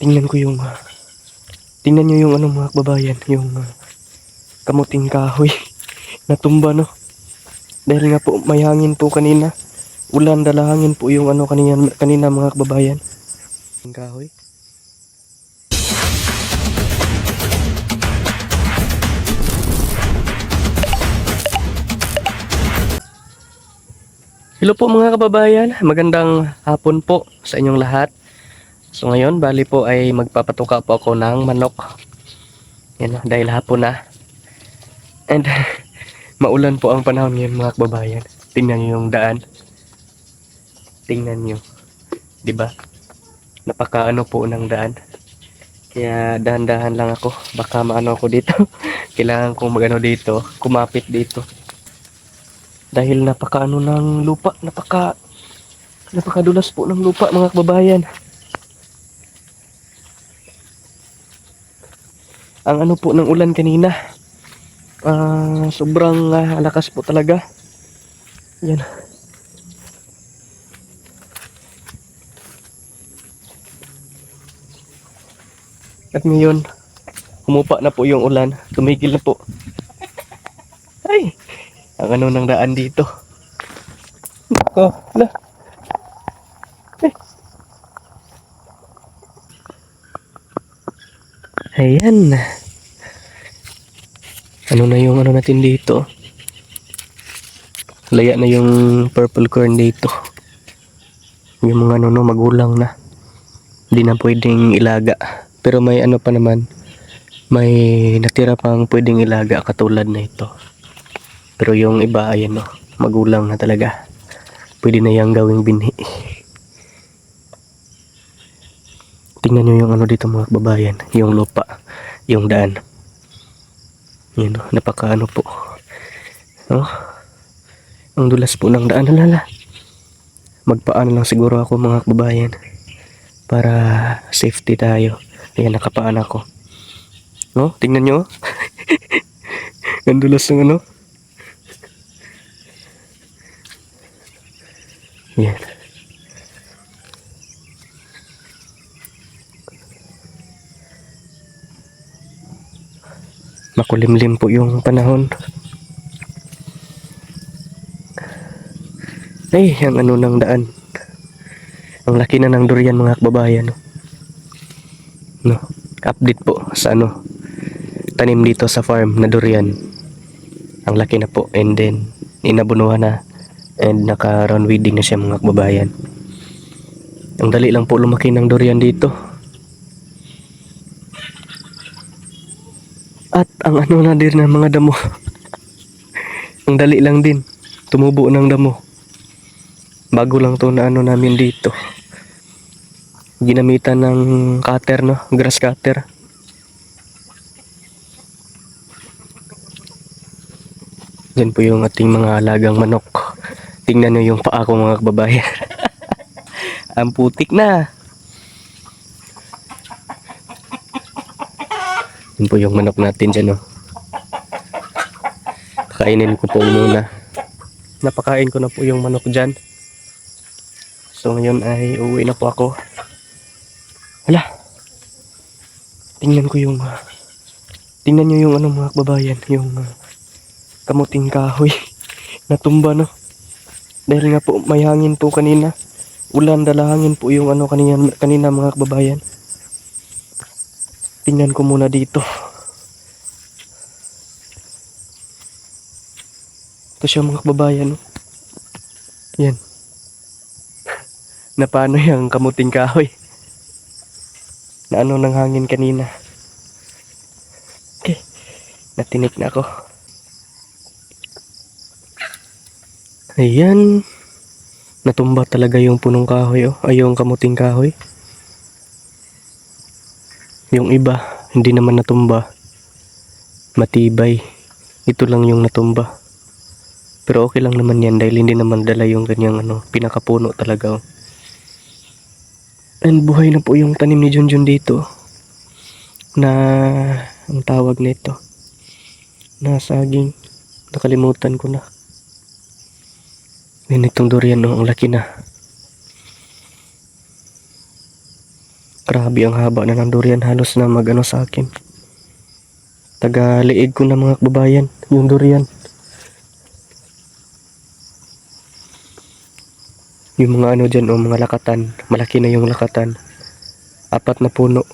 Tingnan ko yung tingnan nyo yung ano mga kababayan, yung kamuting kahoy natumba no. Dahil nga po may hangin po kanina. Ulan dalahangin po yung ano kanina mga kababayan. Kahoy. Hello po mga kababayan, magandang hapon po sa inyong lahat. So ngayon, bali po ay magpapatuka po ako ng manok. Yan, dahil hapon na. And maulan po ang panahon ngayon mga kababayan. Tingnan niyo yung daan. Tingnan niyo, 'di ba? Napakaano po ng daan. Kaya dahan-dahan lang ako, baka maano ako dito. Kailangan kong magano dito, kumapit dito. Dahil napakaano ng lupa, napakadulas po ng lupa mga kababayan. Ang ano po ng ulan kanina, sobrang lakas po talaga. Yan. At ngayon, humupa na po yung ulan, tumigil na po. Ay, ang ano ng daan dito. Nako, na. Ayan. Ano na yung ano natin dito? Laya na yung purple corn dito. Yung mga ano no, magulang na. Hindi na pwedeng ilaga. Pero may ano pa naman. May natira pang pwedeng ilaga katulad na ito. Pero yung iba ayan no, magulang na talaga. Pwede na yang gawing binhi. Tingnan nyo yung ano dito mga kababayan. Yung lupa. Yung daan. Yan no, napaka ano po. Oh, ang dulas po ng daan. Halala. Magpaano lang siguro ako mga kababayan. Para safety tayo. Ayan, nakapaan ako. No, tingnan nyo. Ang dulas ng ano. Yan. Makulimlim po yung panahon. Ay, ang ano ng daan. Ang laki na ng durian mga kababayan. No, update po sa ano. Tanim dito sa farm na durian. Ang laki na po. And then, inabunuhan na. And naka-round weeding na siya mga kababayan. Ang dali lang po lumaki ng durian dito. At ang ano na din ng mga damo. Ang dali lang din. Tumubo ng damo. Bago lang to na ano namin dito. Ginamitan ng cutter no. Grass cutter. Yan po yung ating mga alagang manok. Tingnan nyo yung paa ko mga kababayan. Ang putik na. Yan po yung manok natin dyan, no. Kainin ko po muna. Napakain ko na po yung manok dyan. So ngayon ay uuwi na po ako. Hala. Tingnan ko yung tingnan nyo yung ano mga kababayan. Yung kamuting kahoy. Natumba no. Dahil nga po may hangin po kanina. Ulan dalahangin po yung ano kanina mga kababayan. Tingnan ko muna dito. Ito siya mga kababayan. No? Yan. Na paano yung kamuting kahoy. Na ano ng hangin kanina. Okay. Natinik na ako. Ayan. Natumba talaga yung punong kahoy. Oh. Ay yung kamuting kahoy. Yung iba, hindi naman natumba. Matibay. Ito lang yung natumba. Pero okay lang naman yan dahil hindi naman dala yung kanyang ano, pinakapuno talaga. Oh. And buhay na po yung tanim ni Junjun dito. Na, ang tawag nito. Na saging. Nakalimutan ko na. Yan itong durian, no? Ang laki na. Grabe ang haba na ng durian, halos na mag-ano sa akin. Taga-liig ko na mga kababayan, yung durian. Yung mga ano dyan, mga lakatan. Malaki na yung lakatan. 4 na puno.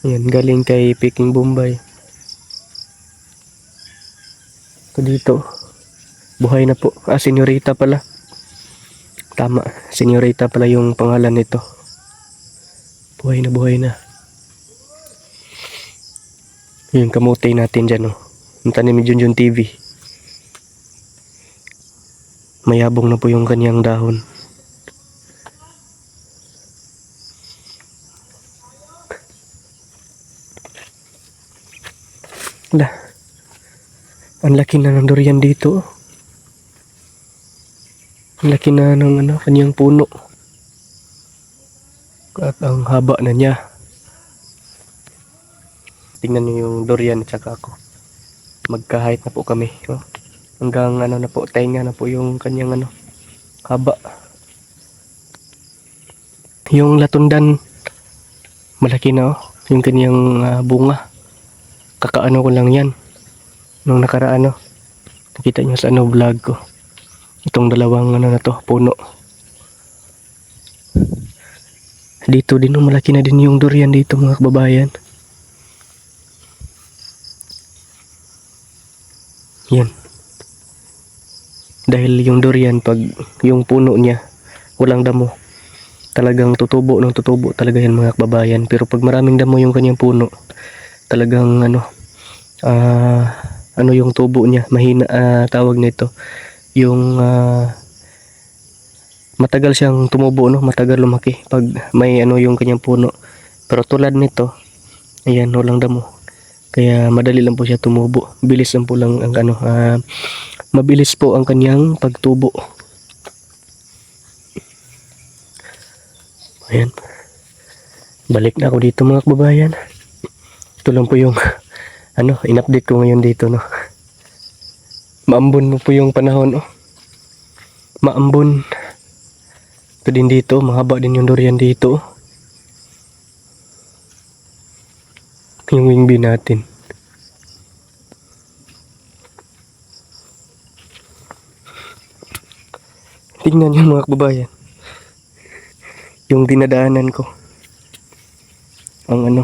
Ayan, galing kay Peking Bombay. Ito dito. Buhay na po. Senyorita pala. Tama, Senyorita pala yung pangalan nito. Buhay na, buhay na. Yung kamote natin dyan, oh. Yung tanim ni Junjun TV. Mayabong na po yung kanyang dahon. Wala. Ang laki na ng durian dito. Ang laki na ng kanyang puno. At ang haba na niya. Tingnan niyo yung durian at saka ako. Magka-height na po kami. Oh. Hanggang na po, tainga na po yung kanyang haba. Yung latundan, malaki na, oh. Yung kanyang bunga. Kakaano ko lang yan. Nung nakaraan, nakita nyo sa vlog ko. Itong dalawang na to, puno. Dito din, malaki na din yung durian dito mga kababayan. Yan. Dahil yung durian, pag yung puno niya, walang damo. Talagang tutubo talaga yan mga kababayan. Pero pag maraming damo yung kanyang puno, talagang yung tubo niya, mahina, tawag nito. Yung matagal siyang tumubo, matagal lumaki pag may yung kanyang puno. Pero tulad nito, ayan, walang damo. Kaya madali lang po siya tumubo. Bilis lang po lang ang mabilis po ang kanyang pagtubo. Ayan. Balik na ako dito mga kababayan. Ito lang po yung in-update ko ngayon dito, Maambon mo po yung panahon, Maambon. Ito din dito, mahaba din yung durian dito. Yung wing bee natin. Tingnan nyo mga kababayan. Yung dinadaanan ko. Ang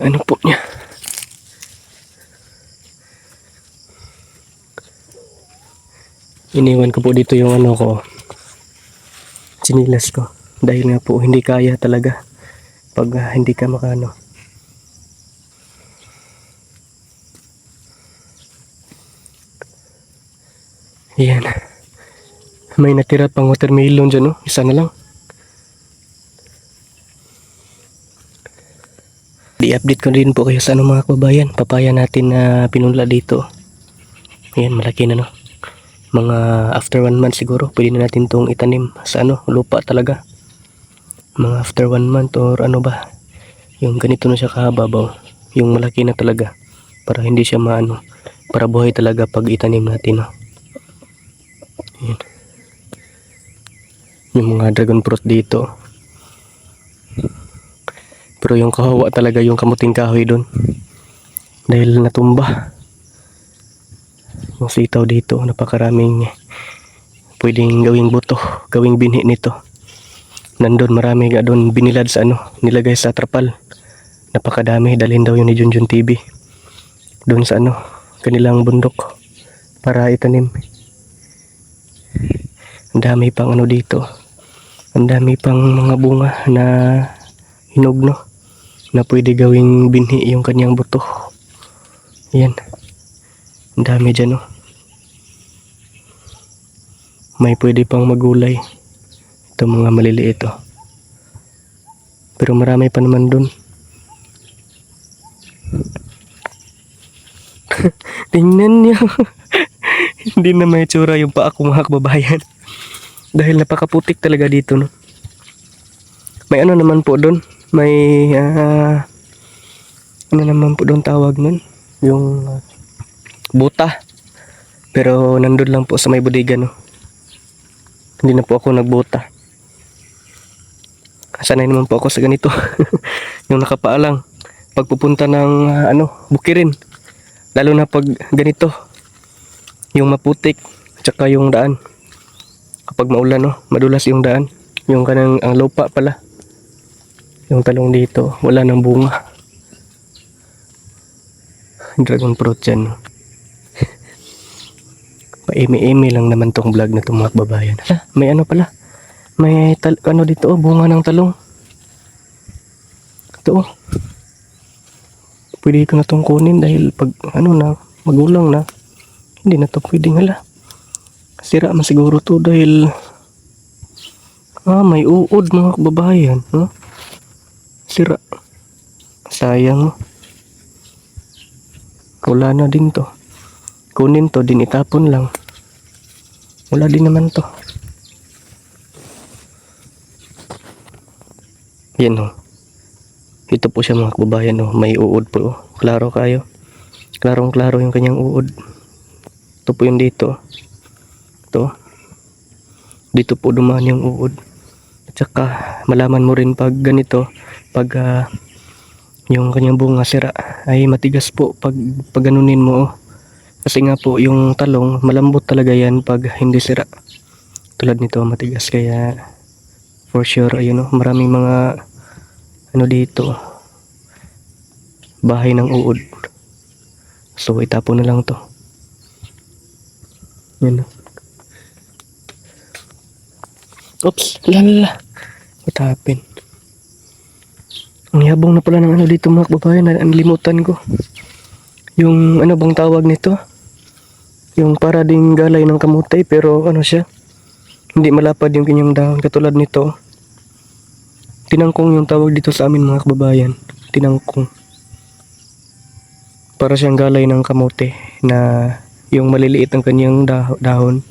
ano po niya. Iniwan ko po dito yung ko. Sinilas ko. Dahil nga po hindi kaya talaga. Pag hindi ka makano. Yan. May natira pang watermelon dyan, Isa na lang. I-update ko din po kayo sa mga kababayan. Papaya natin na pinunla dito. Ayan, malaki na, Mga after 1 month siguro, pwede na natin itong itanim sa lupa talaga. Mga after 1 month or yung ganito na siya kahaba ba, yung malaki na talaga. Para hindi siya para buhay talaga pag itanim natin, Ayan. Yung mga dragon fruit dito. Pero yung kawawa talaga yung kamuting kahoy doon. Dahil natumba. Yung sitaw dito, napakaraming pwedeng gawing buto, gawing binhi nito. Nandun marami doon binilad sa nilagay sa trapal. Napakadami, dalhin daw yun ni Junjun TV. Doon sa kanilang bundok para itanim. Ang dami pang dito. Ang dami pang mga bunga na hinog, na pwede gawing binhi yung kanyang buto. Yan. Ang dami dyan, May pwede pang magulay. Ito mga maliliit, Pero marami pa naman dun. Tingnan niyo. Hindi na may tsura yung paa ko mga kababayan. Dahil napakaputik talaga dito, May naman po dun. May naman po doon tawag nun. Yung buta. Pero nandun lang po sa may bodega, Hindi na po ako nagbuta. Sanay naman po ako sa ganito. Yung nakapaalang pagpupunta ng bukirin. Lalo na pag ganito, yung maputik, tsaka yung daan. Kapag maulan, no, madulas yung daan. Yung kanang ang lupa pala. Yung talong dito, wala nang bunga. Dragon fruit yan. No? Paimi-imi lang naman tong vlog na itong mga kababayan. May ano pala. May dito, bunga ng talong. Ito, pwede ko na itong kunin dahil pag magulang na, hindi na ito pwedeng sira man siguro to dahil may uod mga kababayan, no? Sira. Sayang. Wala na din to. Kunin to din, itapon lang. Wala din naman to. Yan, oh. Ito po siya mga kababayan, oh. May uod po, oh. Klaro kayo. Klarong-klaro yung kanyang uod. Ito po yung dito. Ito. Dito po dumaan yung uod. At saka malaman mo rin pag ganito, pag yung kanyang bunga sira ay matigas po pag ganunin mo, oh. Kasi nga po yung talong malambot talaga yan pag hindi sira. Tulad nito matigas, kaya for sure ayun, oh, maraming mga dito, bahay ng uod. So itapon na lang to. Yan, oh. Oops, lala. Itapin. Ang yabong na pala ng dito mga kababayan, nalimutan ko. Yung bang tawag nito? Yung para ding galay ng kamote pero siya? Hindi malapad yung kanyang dahon katulad nito. Tinangkong yung tawag dito sa amin mga kababayan. Tinangkong. Para siyang galay ng kamote na yung maliliit ang kanyang dahon.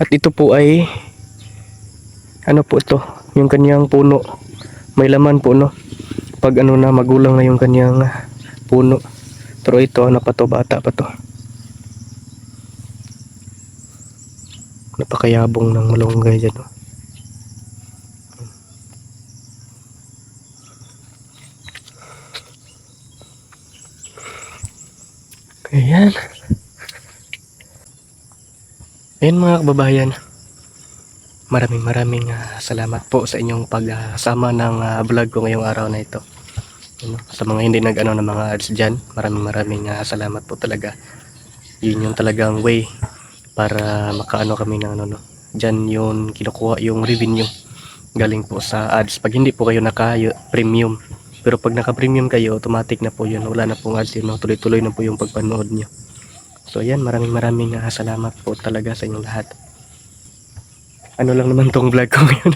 At ito po ay po ito, yung kanyang puno. May laman po, no? Pag na magulang na yung kanyang puno. Pero ito pa to, bata pa to. Napakayabong ng malunggay dyan, no? Ayan. Ayan mga kababayan. Maraming salamat po sa inyong pagsama ng vlog ko ngayong araw na ito. Sa mga hindi ng mga ads dyan, maraming salamat po talaga. Yun yung talagang way para makaano kami ng dyan yun kinukuha yung revenue galing po sa ads. Pag hindi po kayo naka-premium, pero pag naka-premium kayo, automatic na po yun. Wala na pong ads yun, tuloy-tuloy na po yung pagpanood nyo. So yan, maraming salamat po talaga sa inyong lahat. Ano lang naman tong vlog ko ngayon.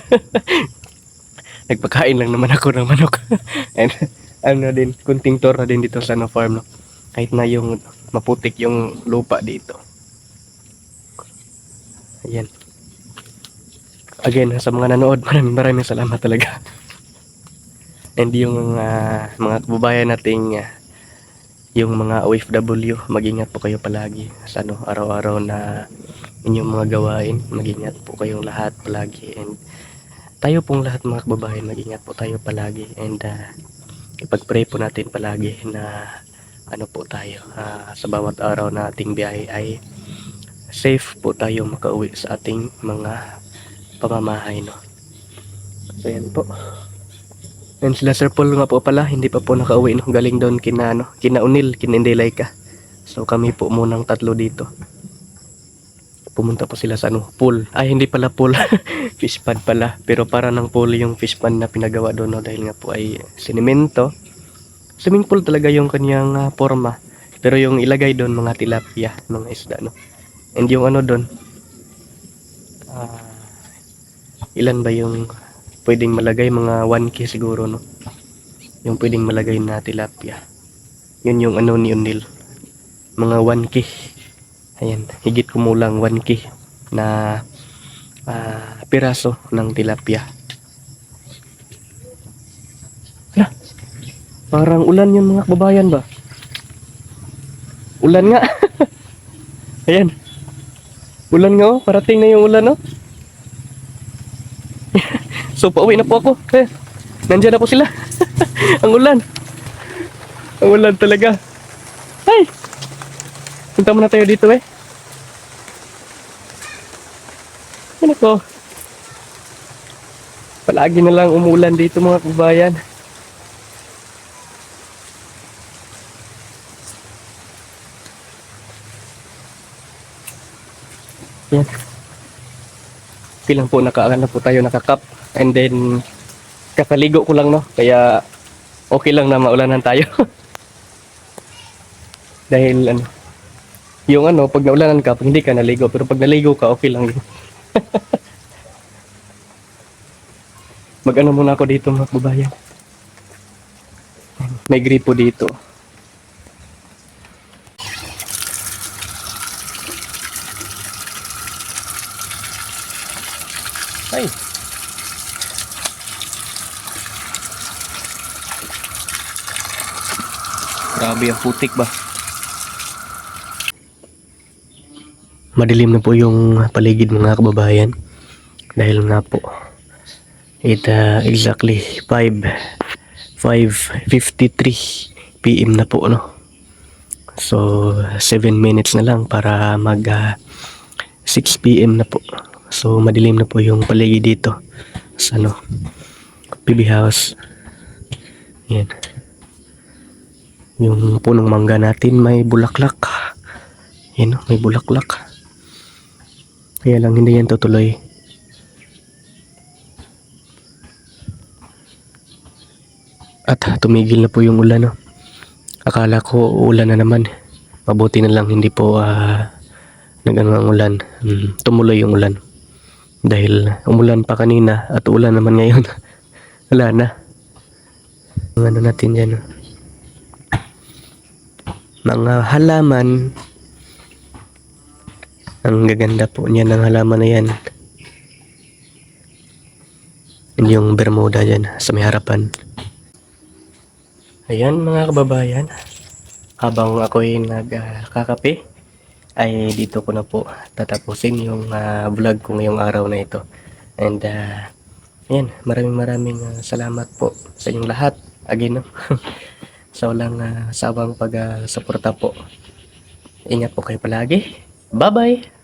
Nagpakain lang naman ako ng manok. And din, kunting tour na din dito sa farm, no? Kahit na yung maputik yung lupa dito. Ayan. Again, sa mga nanood, maraming salamat talaga. And yung mga kababayan nating yung mga OFW, mag-ingat po kayo palagi sa araw-araw na inyong mga gawain. Mag-ingat po kayong lahat palagi, and tayo pong lahat mga kababayan, mag-ingat po tayo palagi, and ipag-pray po natin palagi na po tayo sa bawat araw na ating biyahe ay safe po tayo makauwi sa ating mga pamamahay, no? So yan po. And sila Sir Paul nga po pala, hindi pa po nakauwi, no? Galing doon kina Unil, kina Inday Laika. So kami po munang tatlo dito. Pumunta po sila sa pool. Ay, hindi pala pool. Fish pond pala. Pero para ng pool yung fish pond na pinagawa doon, no? Dahil nga po ay sinimento. Swimming pool talaga yung kanyang forma. Pero yung ilagay doon, mga tilapia, mga isda, no? And yung doon, ilan ba yung pwedeng malagay? Mga 1K siguro, no? Yung pwedeng malagay na tilapia. Yun yung ni Unil. Mga 1K. Ayan, higit kumulang 1K na piraso ng tilapia. Parang ulan yun mga kababayan ba? Ulan nga. Ayan. Ulan nga, oh. Parating na yung ulan, no? So pauwi na po ako. Nandiyan na po sila. Ang ulan. Ang ulan talaga. Ay! Punta muna tayo dito eh. Ano ko? Palagi na lang umulan dito mga kabayan. Yan. Pilang po na po tayo nakakap. And then, kakaligo ko lang no. Kaya, okay lang na maulanan tayo. Dahil, yung pag naulanan ka, pag hindi ka naligo. Pero pag naligo ka, okay lang yun. Mag-ano muna ako dito mga kabayan. May gripo dito. Ay! Grabe ang putik ba? Madilim na po yung paligid mga kababayan. Dahil nga po, exactly 5:53 PM na po no. So 7 minutes na lang para mag 6 PM na po. So madilim na po yung paligid dito sa PB House. Yan. Yung punong mangga natin may bulaklak. Yan may bulaklak. Kaya lang hindi yan tutuloy. At tumigil na po yung ulan no. Akala ko ulan na naman. Mabuti na lang hindi po nagano ang ulan. Tumuloy yung ulan. Dahil umulan pa kanina at ulan naman ngayon. Wala na. Ang natin dyan. Mga halaman. Ang gaganda po niya ng halaman na yan. Yung Bermuda dyan sa may harapan. Ayan mga kababayan. Habang ako'y nagkakape, ay dito ko na po tatapusin yung vlog ko ngayong araw na ito. And ayan, maraming salamat po sa inyong lahat. Again, no? Sa walang sawang pag-suporta po. Ingat po kayo palagi. Bye-bye!